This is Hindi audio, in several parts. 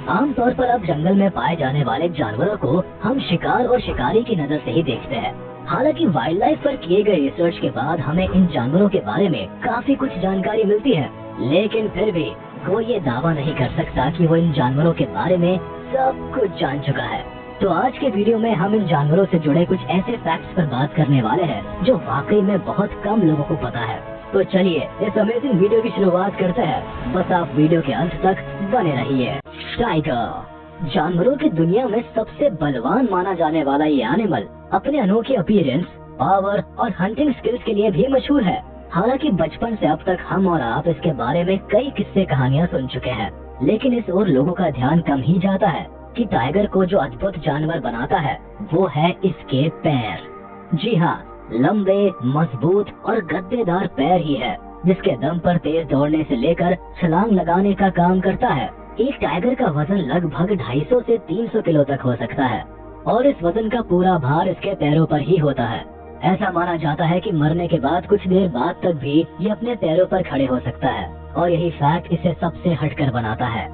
आमतौर पर अब जंगल में पाए जाने वाले जानवरों को हम शिकार और शिकारी की नजर से ही देखते हैं। हालांकि वाइल्ड लाइफ पर किए गए रिसर्च के बाद हमें इन जानवरों के बारे में काफी कुछ जानकारी मिलती है, लेकिन फिर भी कोई ये दावा नहीं कर सकता कि वो इन जानवरों के बारे में सब कुछ जान चुका है। तो आज के वीडियो में हम इन जानवरों से जुड़े कुछ ऐसे फैक्ट्स पर बात करने वाले हैं जो वाकई में बहुत कम लोगों को पता है। तो चलिए इस अमेजिंग वीडियो की शुरुआत करते हैं। बस आप वीडियो के अंत तक बने रहिए। टाइगर जानवरों की दुनिया में सबसे बलवान माना जाने वाला ये एनिमल अपने अनोखे अपीयरेंस, पावर और हंटिंग स्किल्स के लिए भी मशहूर है। हालांकि बचपन से अब तक हम और आप इसके बारे में कई किस्से कहानियां सुन चुके हैं, लेकिन इस ओर लोगों का ध्यान कम ही जाता है कि टाइगर को जो अद्भुत जानवर बनाता है वो है इसके पैर। जी हाँ, लंबे, मजबूत और गद्देदार पैर ही है जिसके दम पर तेज दौड़ने से लेकर छलांग लगाने का काम करता है। एक टाइगर का वजन लगभग 250 से 300 किलो तक हो सकता है और इस वजन का पूरा भार इसके पैरों पर ही होता है। ऐसा माना जाता है कि मरने के बाद कुछ देर बाद तक भी ये अपने पैरों पर खड़े हो सकता है और यही फैक्ट इसे सबसे हटकर बनाता है।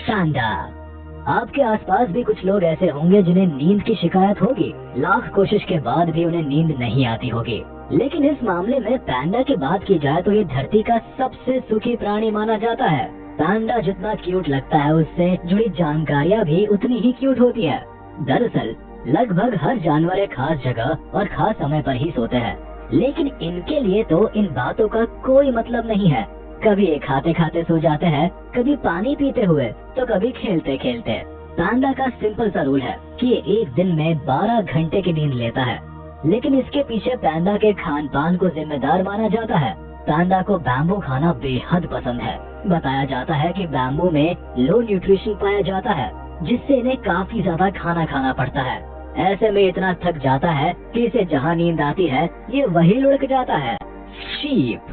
पैंडा आपके आसपास भी कुछ लोग ऐसे होंगे जिन्हें नींद की शिकायत होगी, लाख कोशिश के बाद भी उन्हें नींद नहीं आती होगी। लेकिन इस मामले में पैंडा की बात की जाए तो ये धरती का सबसे सुखी प्राणी माना जाता है। पैंडा जितना क्यूट लगता है उससे जुड़ी जानकारियाँ भी उतनी ही क्यूट होती है। दरअसल लगभग हर जानवर एक खास जगह और खास समय पर ही सोते हैं, लेकिन इनके लिए तो इन बातों का कोई मतलब नहीं है। कभी ये खाते खाते सो जाते हैं, कभी पानी पीते हुए, तो कभी खेलते खेलते। पैंडा का सिंपल सा रूल है कि ये एक दिन में 12 घंटे की नींद लेता है, लेकिन इसके पीछे पैंडा के खान पान को जिम्मेदार माना जाता है। पैंडा को बैम्बू खाना बेहद पसंद है। बताया जाता है कि बैम्बू में लो न्यूट्रिशन पाया जाता है, जिससे इन्हें काफी ज्यादा खाना खाना पड़ता है। ऐसे में इतना थक जाता है कि इसे जहाँ नींद आती है ये वही लुढ़क जाता है। शीप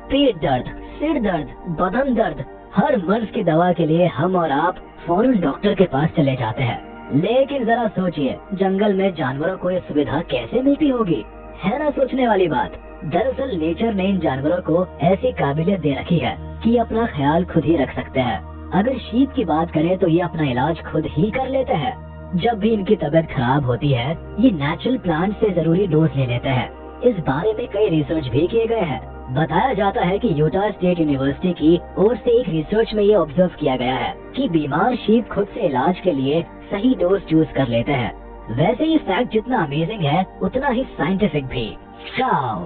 पेट दर्द, सिर दर्द, बदन दर्द, हर मर्ज की दवा के लिए हम और आप फौरन डॉक्टर के पास चले जाते हैं। लेकिन जरा सोचिए, जंगल में जानवरों को ये सुविधा कैसे मिलती होगी? है ना सोचने वाली बात। दरअसल नेचर ने इन जानवरों को ऐसी काबिलियत दे रखी है कि ये अपना ख्याल खुद ही रख सकते हैं। अगर शीप की बात करें तो ये अपना इलाज खुद ही कर लेते हैं। जब भी इनकी तबीयत खराब होती है ये नेचुरल प्लांट से जरूरी डोज ले लेते हैं। इस बारे में कई रिसर्च भी किए गए हैं। बताया जाता है कि यूटा स्टेट यूनिवर्सिटी की ओर से एक रिसर्च में ये ऑब्जर्व किया गया है कि बीमार शीप खुद से इलाज के लिए सही डोज चूज कर लेते हैं। वैसे ये फैक्ट जितना अमेजिंग है उतना ही साइंटिफिक भी। काऊ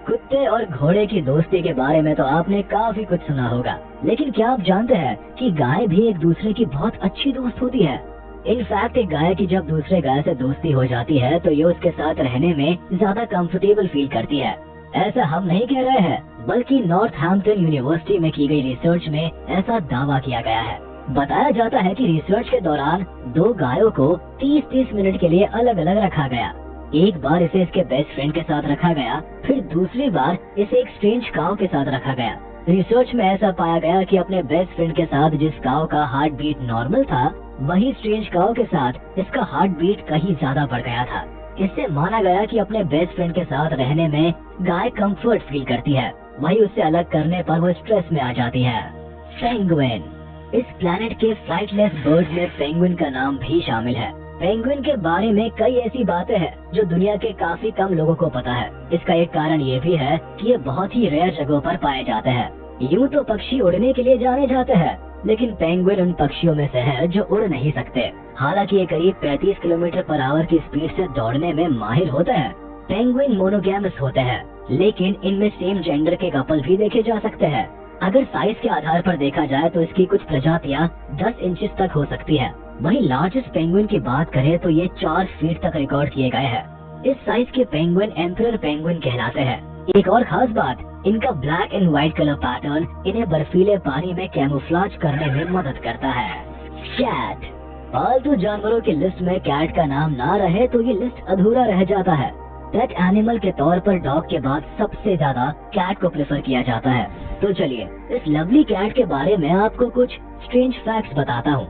कुत्ते और घोड़े की दोस्ती के बारे में तो आपने काफी कुछ सुना होगा, लेकिन क्या आप जानते हैं कि गाय भी एक दूसरे की बहुत अच्छी दोस्त होती है? इनफैक्ट एक गाय की जब दूसरे गाय से दोस्ती हो जाती है तो ये उसके साथ रहने में ज्यादा कंफर्टेबल फील करती है। ऐसा हम नहीं कह रहे हैं, बल्कि नॉर्थहैम्पटन यूनिवर्सिटी में की गई रिसर्च में ऐसा दावा किया गया है। बताया जाता है कि रिसर्च के दौरान 2 गायों को 30-30 मिनट के लिए अलग अलग रखा गया। एक बार इसे इसके बेस्ट फ्रेंड के साथ रखा गया, फिर दूसरी बार इसे एक स्ट्रेंज काऊ के साथ रखा गया। रिसर्च में ऐसा पाया गया कि अपने बेस्ट फ्रेंड के साथ जिस काऊ का हार्ट बीट नॉर्मल था, वही स्ट्रेंज काऊ के साथ इसका हार्ट बीट कहीं ज्यादा बढ़ गया था। इससे माना गया कि अपने बेस्ट फ्रेंड के साथ रहने में गाय कंफर्ट फील करती है, वही उससे अलग करने पर वो स्ट्रेस में आ जाती है। पेंगुइन इस प्लेनेट के फ्लाइटलेस बर्ड में पेंगुइन का नाम भी शामिल है। पेंगुइन के बारे में कई ऐसी बातें हैं जो दुनिया के काफी कम लोगों को पता है। इसका एक कारण ये भी है कि ये बहुत ही रेयर जगहों पर पाए जाते हैं। यूं तो पक्षी उड़ने के लिए जाने जाते हैं, लेकिन पेंगुइन उन पक्षियों में से है जो उड़ नहीं सकते। हालांकि ये करीब 35 किलोमीटर पर आवर की स्पीड से दौड़ने में माहिर होते हैं। पेंगुइन मोनोगैमस होते हैं, लेकिन इनमें सेम जेंडर के कपल भी देखे जा सकते हैं। अगर साइज के आधार पर देखा जाए तो इसकी कुछ प्रजातियां 10 इंचेस तक हो सकती है। वहीं लार्जेस्ट पेंगुइन की बात करें तो ये 4 फीट तक रिकॉर्ड किए गए हैं। इस साइज के पेंगुइन एम्परर पेंगुइन कहलाते हैं। एक और खास बात, इनका black and white colour pattern इन्हें बर्फीले पानी में कैमोफ्लेज करने में मदद करता है। कैट पालतू जानवरों की लिस्ट में कैट का नाम ना रहे तो ये लिस्ट अधूरा रह जाता है। पेट एनिमल के तौर पर डॉग के बाद सबसे ज्यादा कैट को प्रेफर किया जाता है। तो चलिए इस लवली कैट के बारे में आपको कुछ स्ट्रेंज फैक्ट्स बताता हूँ।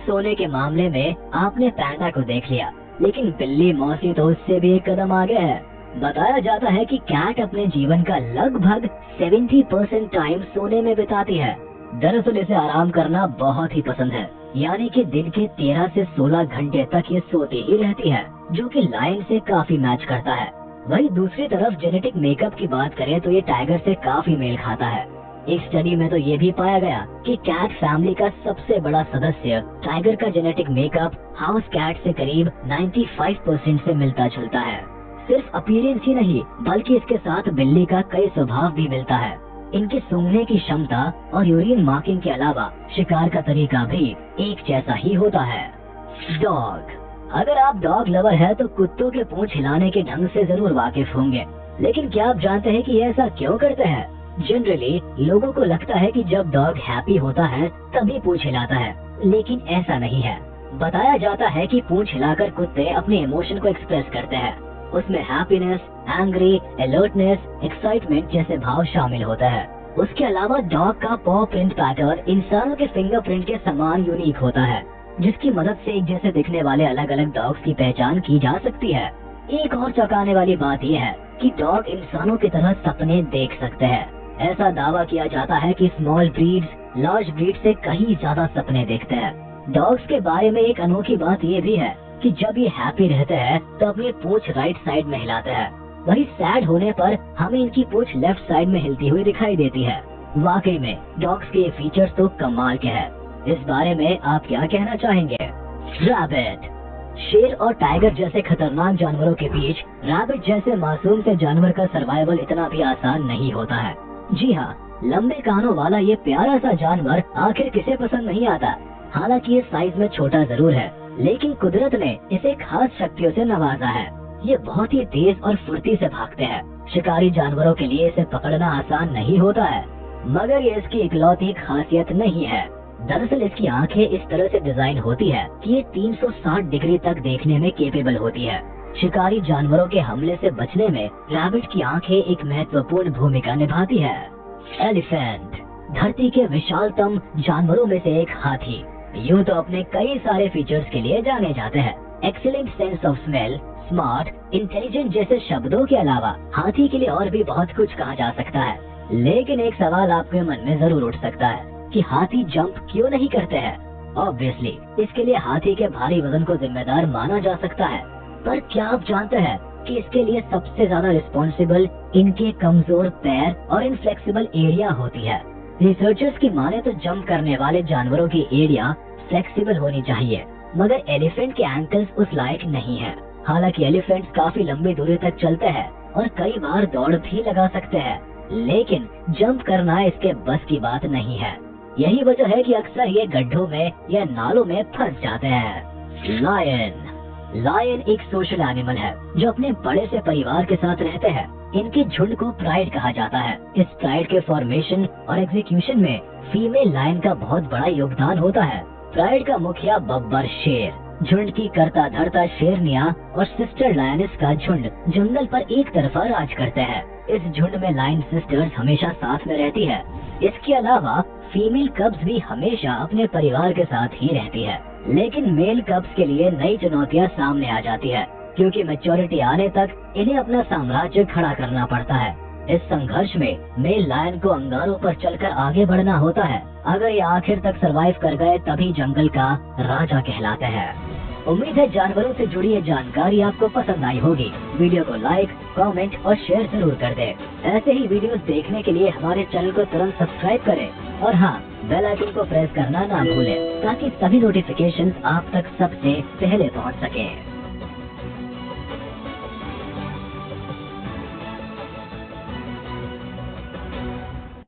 सोने के मामले में आपने पैंडा को देख लिया, लेकिन बिल्ली मौसी तो उससे भी एक कदम आगे है। बताया जाता है कि कैट अपने जीवन का लगभग 70% टाइम सोने में बिताती है। दरअसल इसे आराम करना बहुत ही पसंद है, यानी कि दिन के 13 से 16 घंटे तक ये सोती ही रहती है, जो कि लायन से काफी मैच करता है। वहीं दूसरी तरफ जेनेटिक मेकअप की बात करें तो ये टाइगर से काफी मेल खाता है। एक स्टडी में तो ये भी पाया गया कि कैट फैमिली का सबसे बड़ा सदस्य टाइगर का जेनेटिक मेकअप हाउस कैट से करीब 95% से मिलता जुलता है। सिर्फ अपीयरेंस ही नहीं बल्कि इसके साथ बिल्ली का कई स्वभाव भी मिलता है। इनके सूंघने की क्षमता और यूरिन मार्किंग के अलावा शिकार का तरीका भी एक जैसा ही होता है। डॉग। अगर आप डॉग लवर है तो कुत्तों के पूंछ हिलाने के ढंग से जरूर वाकिफ होंगे, लेकिन क्या आप जानते हैं कि ये ऐसा क्यों करते हैं? जनरली लोगों को लगता है कि जब डॉग हैप्पी होता है तभी पूंछ हिलाता है, लेकिन ऐसा नहीं है। बताया जाता है कि पूंछ हिलाकर कुत्ते अपने इमोशन को एक्सप्रेस करते हैं। उसमें हैप्पीनेस, एंग्री, अलर्टनेस, एक्साइटमेंट जैसे भाव शामिल होते हैं। उसके अलावा डॉग का पॉ प्रिंट पैटर्न इंसानों के फिंगरप्रिंट के समान यूनिक होता है, जिसकी मदद से एक जैसे दिखने वाले अलग अलग डॉग्स की पहचान की जा सकती है। एक और चौंकाने वाली बात यह है कि डॉग इंसानों की तरह सपने देख सकते हैं। ऐसा दावा किया जाता है कि स्मॉल ब्रीड्स लार्ज ब्रीड से कहीं ज्यादा सपने देखते हैं। डॉग्स के बारे में एक अनोखी बात ये भी है कि जब ये हैप्पी रहते हैं तो अपनी पूंछ राइट साइड में हिलाते हैं, वही सैड होने पर हमें इनकी पूंछ लेफ्ट साइड में हिलती हुई दिखाई देती है। वाकई में डॉग्स के फीचर्स तो कमाल के हैं। इस बारे में आप क्या कहना चाहेंगे? रैबिट। शेर और टाइगर जैसे खतरनाक जानवरों के बीच रैबिट जैसे मासूम से जानवर का सर्वाइवल इतना भी आसान नहीं होता है। जी हाँ, लंबे कानों वाला ये प्यारा सा जानवर आखिर किसे पसंद नहीं आता। हालांकि ये साइज में छोटा जरूर है, लेकिन कुदरत ने इसे खास शक्तियों से नवाजा है। ये बहुत ही तेज और फुर्ती से भागते हैं। शिकारी जानवरों के लिए इसे पकड़ना आसान नहीं होता है, मगर ये इसकी इकलौती खासियत नहीं है। दरअसल इसकी आंखें इस तरह से डिजाइन होती है कि ये 360 डिग्री तक देखने में केपेबल होती है। शिकारी जानवरों के हमले से बचने में रैबिट की आंखें एक महत्वपूर्ण भूमिका निभाती है। एलिफेंट। धरती के विशालतम जानवरों में से एक हाथी। यूँ तो अपने कई सारे फीचर्स के लिए जाने जाते हैं। Excellent sense of smell, smart, intelligent जैसे शब्दों के अलावा हाथी के लिए और भी बहुत कुछ कहा जा सकता है। लेकिन एक सवाल आपके मन में जरूर उठ सकता है कि हाथी जंप क्यों नहीं करते हैं? ऑब्वियसली इसके लिए हाथी के भारी वजन को जिम्मेदार माना जा सकता है, पर क्या आप जानते हैं कि इसके लिए सबसे ज्यादा रिस्पॉन्सिबल इनके कमजोर पैर और इनफ्लेक्सिबल एरिया होती है। रिसर्चर्स की माने तो जंप करने वाले जानवरों की एरिया फ्लेक्सिबल होनी चाहिए, मगर एलिफेंट के एंकल्स उस लायक नहीं है। हालांकि एलिफेंट्स काफी लंबी दूरी तक चलते हैं और कई बार दौड़ भी लगा सकते हैं, लेकिन जंप करना इसके बस की बात नहीं है। यही वजह है कि अक्सर ये गड्ढों में या नालों में फंस जाते हैं। लायन। लायन एक सोशल एनिमल है जो अपने बड़े से परिवार के साथ रहते हैं। इनके झुंड को प्राइड कहा जाता है। इस प्राइड के फॉर्मेशन और एग्जीक्यूशन में फीमेल लायन का बहुत बड़ा योगदान होता है। प्राइड का मुखिया बब्बर शेर, झुंड की करता धरता शेरनिया और सिस्टर लायनिस का झुंड जंगल पर एक तरफा राज करते हैं। इस झुंड में लायन सिस्टर्स हमेशा साथ में रहती है। इसके अलावा फीमेल कब्स भी हमेशा अपने परिवार के साथ ही रहती है, लेकिन मेल कब्स के लिए नई चुनौतियां सामने आ जाती है, क्योंकि मैच्योरिटी आने तक इन्हें अपना साम्राज्य खड़ा करना पड़ता है। इस संघर्ष में मेल लायन को अंगारों पर चलकर आगे बढ़ना होता है। अगर ये आखिर तक सरवाइव कर गए तभी जंगल का राजा कहलाते हैं। उम्मीद है जानवरों से जुड़ी ये जानकारी आपको पसंद आई होगी। वीडियो को लाइक, कमेंट और शेयर जरूर कर दें। ऐसे ही वीडियोस देखने के लिए हमारे चैनल को तुरंत सब्सक्राइब करें और हाँ, बेल आइकन को प्रेस करना ना भूलें ताकि सभी नोटिफिकेशंस आप तक सबसे पहले पहुंच सकें।